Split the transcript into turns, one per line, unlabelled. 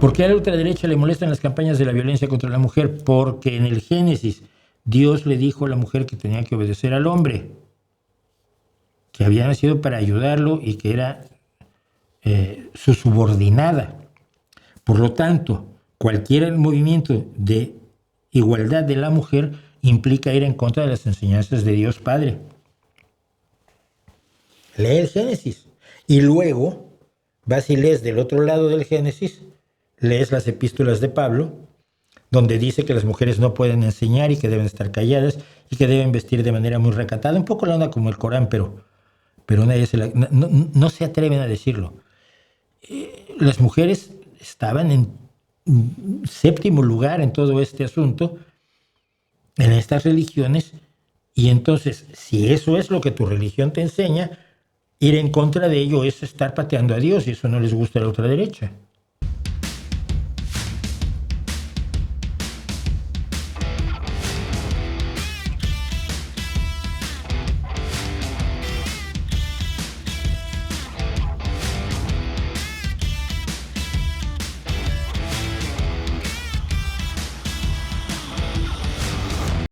¿Por qué a la ultraderecha le molestan las campañas de la violencia contra la mujer? Porque en el Génesis Dios le dijo a la mujer que tenía que obedecer al hombre, que había nacido para ayudarlo y que era su subordinada. Por lo tanto, cualquier movimiento de igualdad de la mujer implica ir en contra de las enseñanzas de Dios Padre. Lee el Génesis y luego vas y lees del otro lado del Génesis, lees las epístolas de Pablo, donde dice que las mujeres no pueden enseñar y que deben estar calladas y que deben vestir de manera muy recatada, un poco la onda como el Corán, pero nadie no se atreven a decirlo. Las mujeres estaban en séptimo lugar en todo este asunto, en estas religiones, y entonces, si eso es lo que tu religión te enseña, ir en contra de ello es estar pateando a Dios, y eso no les gusta a la ultraderecha.